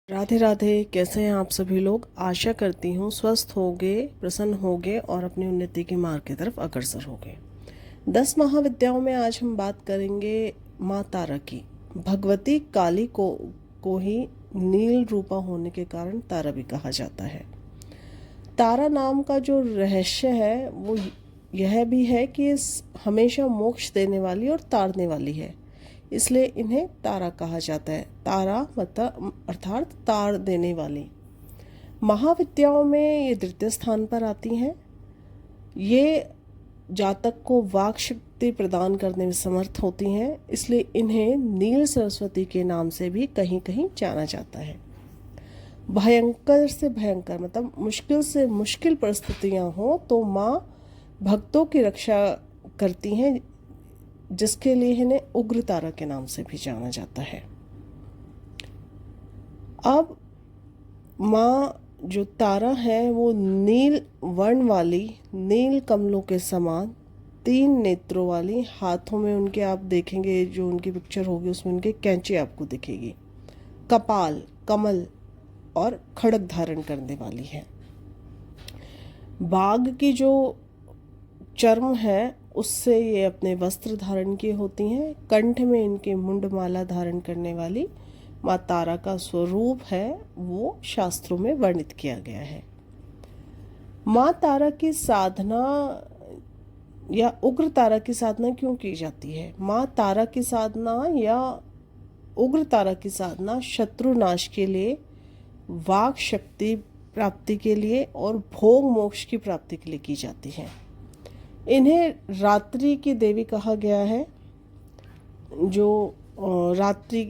राधे राधे। कैसे हैं आप सभी लोग। आशा करती हूँ स्वस्थ होगे, प्रसन्न होगे और अपनी उन्नति की मार्ग की तरफ अग्रसर होगे। 10 महाविद्याओं में आज हम बात करेंगे माँ तारा की। भगवती काली को ही नील रूपा होने के कारण तारा भी कहा जाता है। तारा नाम का जो रहस्य है वो यह भी है कि इस हमेशा मोक्ष देने वाली और तारने वाली है, इसलिए इन्हें तारा कहा जाता है। तारा मतलब अर्थात तार देने वाली। महाविद्याओं में ये द्वितीय स्थान पर आती हैं। ये जातक को वाक शक्ति प्रदान करने में समर्थ होती हैं, इसलिए इन्हें नील सरस्वती के नाम से भी कहीं कहीं जाना जाता है। भयंकर से भयंकर मतलब मुश्किल से मुश्किल परिस्थितियां हो तो माँ भक्तों की रक्षा करती हैं, जिसके लिए इन्हें उग्र तारा के नाम से भी जाना जाता है। अब माँ जो तारा है वो नील वर्ण वाली, नील कमलों के समान 3 नेत्रों वाली, हाथों में उनके आप देखेंगे जो उनकी पिक्चर होगी उसमें उनके कैंची आपको दिखेगी, कपाल, कमल और खड़ग धारण करने वाली है। बाघ की जो चर्म है उससे ये अपने वस्त्र धारण किए होती हैं। कंठ में इनके मुंडमाला धारण करने वाली माँ तारा का स्वरूप है वो शास्त्रों में वर्णित किया गया है। माँ तारा की साधना या उग्र तारा की साधना क्यों की जाती है? माँ तारा की साधना या उग्र तारा की साधना शत्रु नाश के लिए, वाक शक्ति प्राप्ति के लिए और भोग मोक्ष की प्राप्ति के लिए की जाती है। इन्हें रात्रि की देवी कहा गया है। जो रात्रि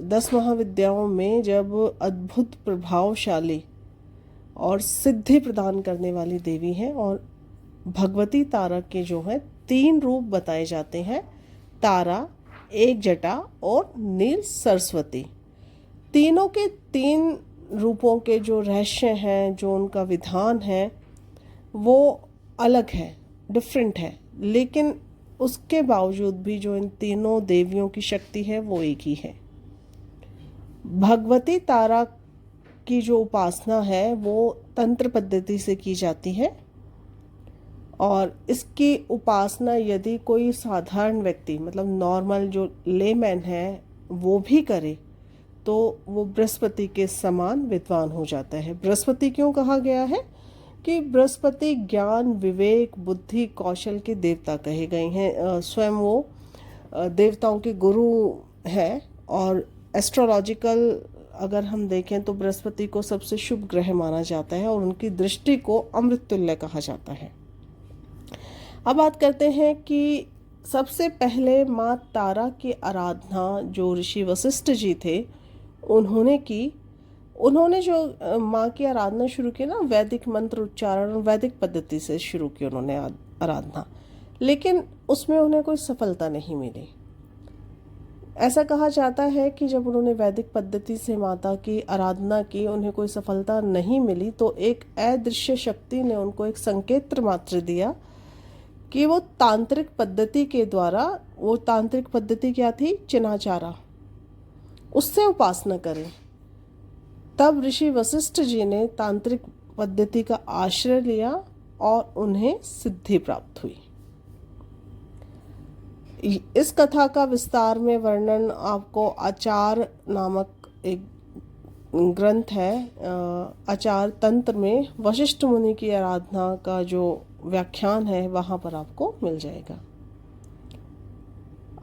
10 महाविद्याओं में जब अद्भुत प्रभावशाली और सिद्धि प्रदान करने वाली देवी है, और भगवती तारा के जो है 3 रूप बताए जाते हैं, तारा, एक जटा और नील सरस्वती। तीनों के 3 रूपों के जो रहस्य हैं, जो उनका विधान है वो अलग है, डिफरेंट है, लेकिन उसके बावजूद भी जो इन तीनों देवियों की शक्ति है वो एक ही है। भगवती तारा की जो उपासना है वो तंत्र पद्धति से की जाती है, और इसकी उपासना यदि कोई साधारण व्यक्ति मतलब नॉर्मल जो लेमैन है वो भी करे तो वो बृहस्पति के समान विद्वान हो जाता है। बृहस्पति क्यों कहा गया है? कि बृहस्पति ज्ञान, विवेक, बुद्धि, कौशल के देवता कहे गए हैं। स्वयं वो देवताओं के गुरु हैं, और एस्ट्रोलॉजिकल अगर हम देखें तो बृहस्पति को सबसे शुभ ग्रह माना जाता है और उनकी दृष्टि को अमृत तुल्य कहा जाता है। अब बात करते हैं कि सबसे पहले माँ तारा की आराधना जो ऋषि वशिष्ठ जी थे उन्होंने की। उन्होंने जो माँ की आराधना शुरू की ना, वैदिक मंत्र उच्चारण और वैदिक पद्धति से शुरू की उन्होंने आराधना, लेकिन उसमें उन्हें कोई सफलता नहीं मिली। ऐसा कहा जाता है कि जब उन्होंने वैदिक पद्धति से माता की आराधना की, उन्हें कोई सफलता नहीं मिली, तो एक अदृश्य शक्ति ने उनको एक संकेत मात्र दिया कि वो तांत्रिक पद्धति के द्वारा, वो तांत्रिक पद्धति क्या थी? चिन्हाचारा, उससे उपासना करें। तब ऋषि वशिष्ठ जी ने तांत्रिक पद्धति का आश्रय लिया और उन्हें सिद्धि प्राप्त हुई। इस कथा का विस्तार में वर्णन आपको आचार नामक एक ग्रंथ है, आचार तंत्र में वशिष्ठ मुनि की आराधना का जो व्याख्यान है वहाँ पर आपको मिल जाएगा।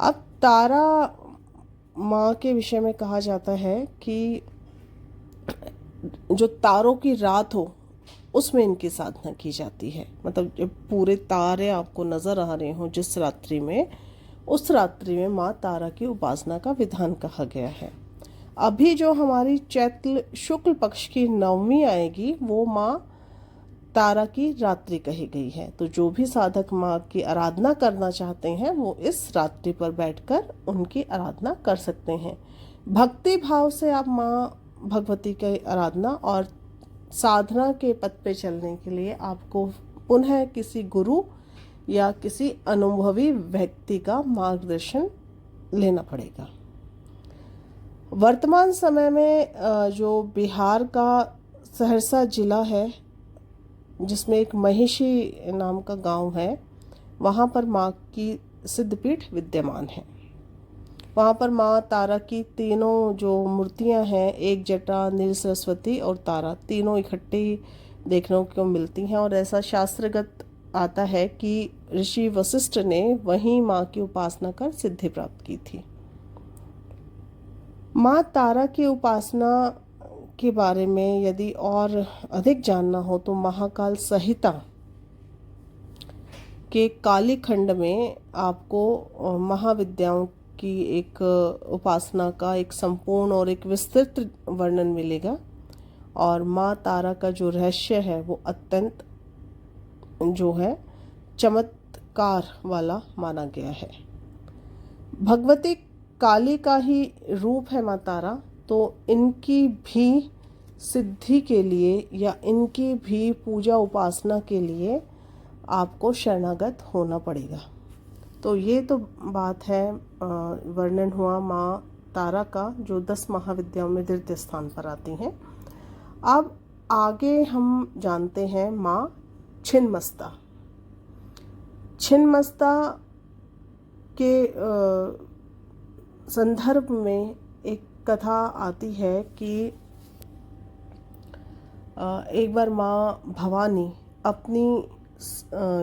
अब तारा माँ के विषय में कहा जाता है कि जो तारों की रात हो उसमें इनकी साधना की जाती है। मतलब जब पूरे तारे आपको नज़र आ रहे हों जिस रात्रि में, उस रात्रि में माँ तारा की उपासना का विधान कहा गया है। अभी जो हमारी चैत्र शुक्ल पक्ष की नवमी आएगी वो माँ तारा की रात्रि कही गई है। तो जो भी साधक माँ की आराधना करना चाहते हैं वो इस रात्रि पर बैठकर उनकी आराधना कर सकते हैं। भक्ति भाव से आप माँ भगवती की आराधना और साधना के पथ पे चलने के लिए आपको पुनः किसी गुरु या किसी अनुभवी व्यक्ति का मार्गदर्शन लेना पड़ेगा। वर्तमान समय में जो बिहार का सहरसा जिला है, जिसमें एक महिषी नाम का गांव है, वहाँ पर माँ की सिद्धपीठ विद्यमान है। वहाँ पर माँ तारा की तीनों जो मूर्तियाँ हैं, एक जटा, नील सरस्वती और तारा, तीनों इकट्ठी देखने को मिलती हैं। और ऐसा शास्त्रगत आता है कि ऋषि वशिष्ठ ने वहीं माँ की उपासना कर सिद्धि प्राप्त की थी। माँ तारा की उपासना के बारे में यदि और अधिक जानना हो तो महाकाल संहिता के काली खंड में आपको महाविद्याओं की एक उपासना का एक संपूर्ण और एक विस्तृत वर्णन मिलेगा। और माँ तारा का जो रहस्य है वो अत्यंत जो है चमत्कार वाला माना गया है। भगवती काली का ही रूप है माँ तारा, तो इनकी भी सिद्धि के लिए या इनकी भी पूजा उपासना के लिए आपको शरणागत होना पड़ेगा। तो ये तो बात है, वर्णन हुआ माँ तारा का, जो 10 महाविद्याओं में द्वितीय स्थान पर आती हैं। अब आगे हम जानते हैं माँ छिन्नमस्ता। छिन्नमस्ता के संदर्भ में एक कथा आती है कि एक बार माँ भवानी अपनी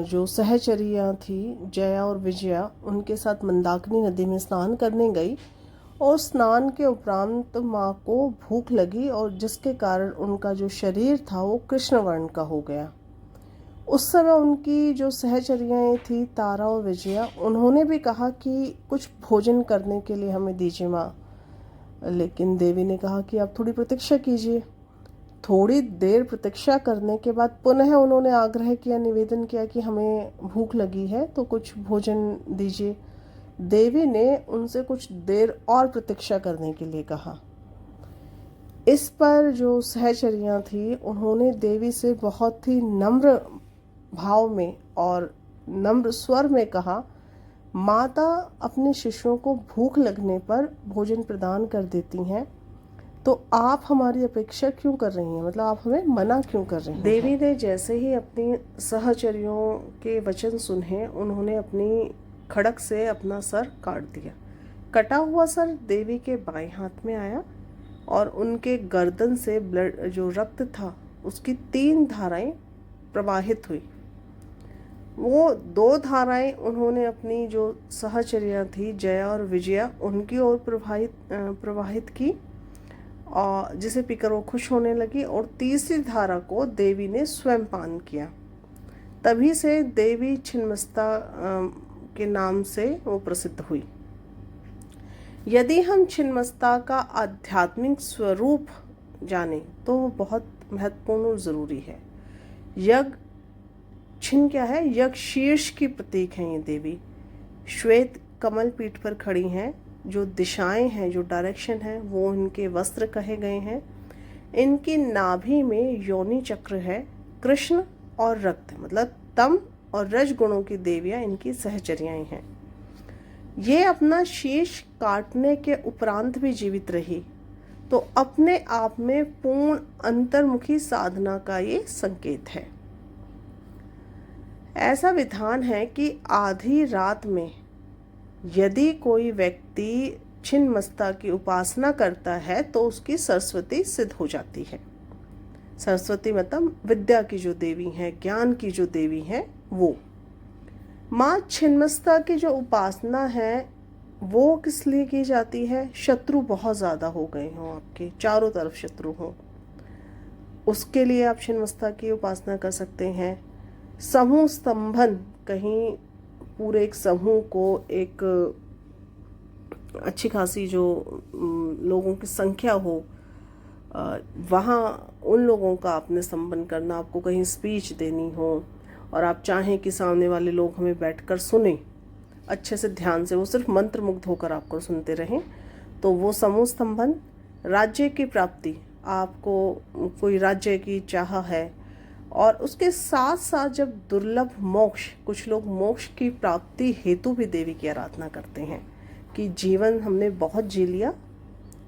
जो सहचरियाँ थी जया और विजया, उनके साथ मंदाकिनी नदी में स्नान करने गई। और स्नान के उपरांत माँ को भूख लगी, और जिसके कारण उनका जो शरीर था वो कृष्ण वर्ण का हो गया। उस समय उनकी जो सहचरियाँ थी तारा और विजया, उन्होंने भी कहा कि कुछ भोजन करने के लिए हमें दीजिए माँ। लेकिन देवी ने कहा कि आप थोड़ी प्रतीक्षा कीजिए। थोड़ी देर प्रतीक्षा करने के बाद पुनः उन्होंने आग्रह किया, निवेदन किया कि हमें भूख लगी है तो कुछ भोजन दीजिए। देवी ने उनसे कुछ देर और प्रतीक्षा करने के लिए कहा। इस पर जो सहचरियाँ थी उन्होंने देवी से बहुत ही नम्र भाव में और नम्र स्वर में कहा, माता अपने शिष्यों को भूख लगने पर भोजन प्रदान कर देती हैं, तो आप हमारी अपेक्षा क्यों कर रही हैं, मतलब आप हमें मना क्यों कर रही हैं। देवी ने जैसे ही अपनी सहचरियों के वचन सुने, उन्होंने अपनी खड़क से अपना सर काट दिया। कटा हुआ सर देवी के बाएं हाथ में आया और उनके गर्दन से ब्लड, जो रक्त था, उसकी 3 धाराएं प्रवाहित हुई। वो 2 धाराएं उन्होंने अपनी जो सहचर्या थी जया और विजया, उनकी ओर प्रवाहित की, और जिसे पीकर वो खुश होने लगी। और तीसरी धारा को देवी ने स्वयं पान किया। तभी से देवी छिन्नमस्ता के नाम से वो प्रसिद्ध हुई। यदि हम छिन्नमस्ता का आध्यात्मिक स्वरूप जाने तो वो बहुत महत्वपूर्ण और ज़रूरी है। यज्ञ छिन्न क्या है? यज्ञ शीर्ष की प्रतीक हैं ये देवी। श्वेत कमल पीठ पर खड़ी हैं। जो दिशाएं हैं, जो डायरेक्शन है, वो इनके वस्त्र कहे गए हैं। इनकी नाभि में योनि चक्र है। कृष्ण और रक्त, मतलब तम और रज गुणों की देवियां इनकी सहचर्याएं हैं। ये अपना शीश काटने के उपरांत भी जीवित रही, तो अपने आप में पूर्ण अंतर्मुखी साधना का ये संकेत है। ऐसा विधान है कि आधी रात में यदि कोई व्यक्ति छिन्नमस्ता की उपासना करता है तो उसकी सरस्वती सिद्ध हो जाती है। सरस्वती मतलब विद्या की जो देवी हैं, ज्ञान की जो देवी हैं, वो माँ छिन्नमस्ता की जो उपासना है वो किस लिए की जाती है? शत्रु बहुत ज़्यादा हो गए हों, आपके चारों तरफ शत्रु हों, उसके लिए आप छिन्नमस्ता की उपासना कर सकते हैं। समूह स्तंभन, कहीं पूरे एक समूह को, एक अच्छी खासी जो लोगों की संख्या हो, वहाँ उन लोगों का आपने संबंध करना, आपको कहीं स्पीच देनी हो और आप चाहें कि सामने वाले लोग हमें बैठकर सुने अच्छे से, ध्यान से, वो सिर्फ मंत्र मुग्ध होकर आपको सुनते रहें, तो वो समूह स्तंभन। राज्य की प्राप्ति, आपको कोई राज्य की चाह है, और उसके साथ साथ जब दुर्लभ मोक्ष, कुछ लोग मोक्ष की प्राप्ति हेतु भी देवी की आराधना करते हैं कि जीवन हमने बहुत जी लिया,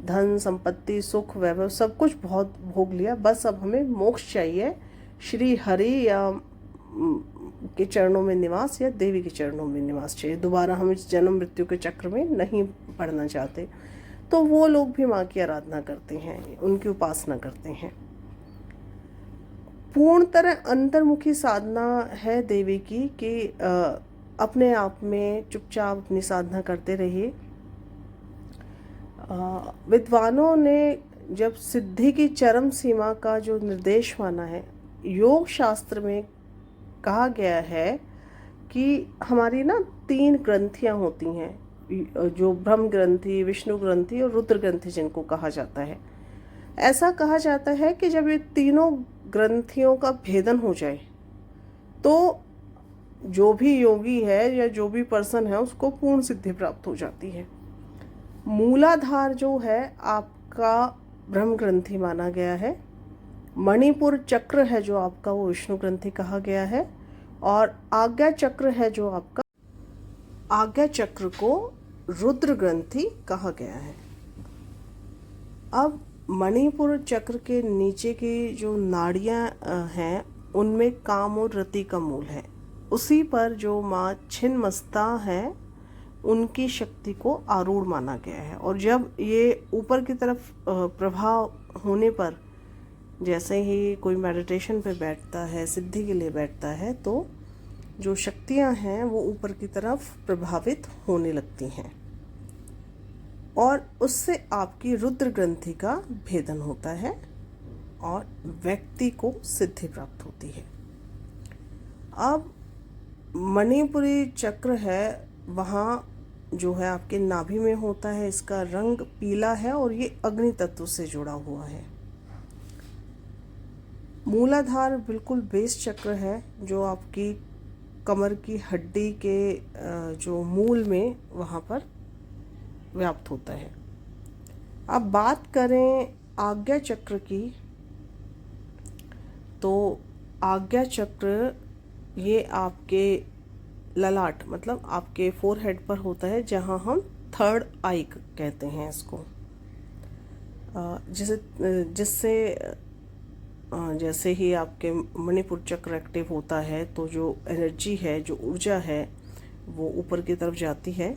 धन संपत्ति सुख वैभव सब कुछ बहुत भोग लिया, बस अब हमें मोक्ष चाहिए, श्री हरि या के चरणों में निवास या देवी के चरणों में निवास चाहिए, दोबारा हम इस जन्म मृत्यु के चक्र में नहीं पड़ना चाहते। तो वो लोग भी माँ की आराधना करते हैं, उनकी उपासना करते हैं। पूर्ण तरह अंतर्मुखी साधना है देवी की कि अपने आप में चुपचाप अपनी साधना करते रहिए। विद्वानों ने जब सिद्धि की चरम सीमा का जो निर्देश माना है, योग शास्त्र में कहा गया है कि हमारी ना 3 ग्रंथियां होती हैं, जो ब्रह्म ग्रंथि, विष्णु ग्रंथि और रुद्र ग्रंथि जिनको कहा जाता है। ऐसा कहा जाता है कि जब ये तीनों ग्रंथियों का भेदन हो जाए तो जो भी योगी है या जो भी पर्सन है उसको पूर्ण सिद्धि प्राप्त हो जाती है। मूलाधार जो है आपका ब्रह्म ग्रंथि माना गया है, मणिपुर चक्र है जो आपका वो विष्णु ग्रंथि कहा गया है, और आज्ञा चक्र है जो आपका, आज्ञा चक्र को रुद्र ग्रंथि कहा गया है। अब मणिपुर चक्र के नीचे की जो नाड़ियां हैं उनमें काम और रति का मूल है, उसी पर जो माँ छिन्नमस्ता है उनकी शक्ति को आरूढ़ माना गया है। और जब ये ऊपर की तरफ प्रभाव होने पर, जैसे ही कोई मेडिटेशन पे बैठता है, सिद्धि के लिए बैठता है, तो जो शक्तियां हैं वो ऊपर की तरफ प्रभावित होने लगती हैं और उससे आपकी रुद्र ग्रंथि का भेदन होता है और व्यक्ति को सिद्धि प्राप्त होती है। अब मणिपुरी चक्र है, वहाँ जो है आपके नाभि में होता है, इसका रंग पीला है और ये अग्नि तत्व से जुड़ा हुआ है। मूलाधार बिल्कुल बेस चक्र है जो आपकी कमर की हड्डी के जो मूल में वहाँ पर व्याप्त होता है। अब बात करें आज्ञा चक्र की, तो आज्ञा चक्र ये आपके ललाट मतलब आपके फोरहेड पर होता है, जहाँ हम थर्ड आई कहते हैं इसको। जिससे जैसे ही आपके मणिपुर चक्र एक्टिव होता है तो जो एनर्जी है, जो ऊर्जा है, वो ऊपर की तरफ जाती है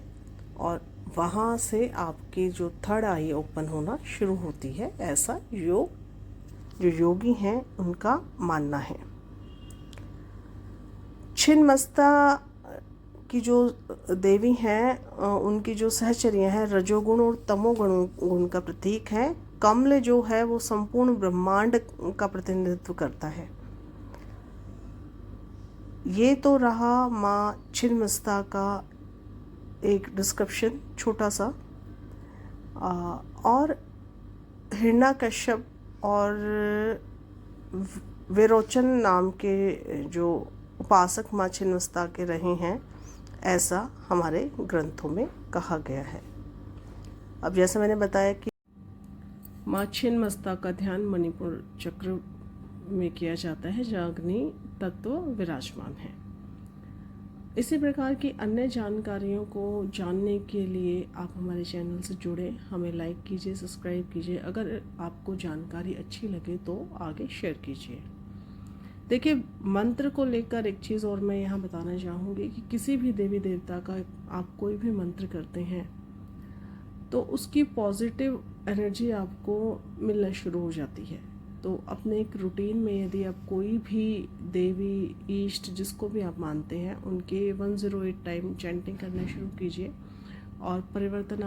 और वहाँ से आपकी जो थर्ड आई ओपन होना शुरू होती है। ऐसा जो योगी हैं उनका मानना है। छिन्नमस्ता की जो देवी हैं उनकी जो सहचर्या है रजोगुण और तमोगुण का प्रतीक है। कमल जो है वो संपूर्ण ब्रह्मांड का प्रतिनिधित्व करता है। ये तो रहा माँ छिन्नमस्ता का एक डिस्क्रिप्शन छोटा सा। और हिरण्यकश्यप और विरोचन नाम के जो उपासक माँ छिन्नमस्ता के रहे हैं, ऐसा हमारे ग्रंथों में कहा गया है। अब जैसे मैंने बताया कि माँ छिन्नमस्ता का ध्यान मणिपुर चक्र में किया जाता है जहाँ अग्नि तत्व विराजमान है। इसी प्रकार की अन्य जानकारियों को जानने के लिए आप हमारे चैनल से जुड़े, हमें लाइक कीजिए, सब्सक्राइब कीजिए। अगर आपको जानकारी अच्छी लगे तो आगे शेयर कीजिए। देखिए, मंत्र को लेकर एक चीज़ और मैं यहाँ बताना चाहूँगी कि किसी भी देवी देवता का आप कोई भी मंत्र करते हैं तो उसकी पॉजिटिव एनर्जी आपको मिलना शुरू हो जाती है। तो अपने एक रूटीन में यदि आप कोई भी देवी, ईष्ट, जिसको भी आप मानते हैं, उनके 108 टाइम चैंटिंग करना शुरू कीजिए और परिवर्तन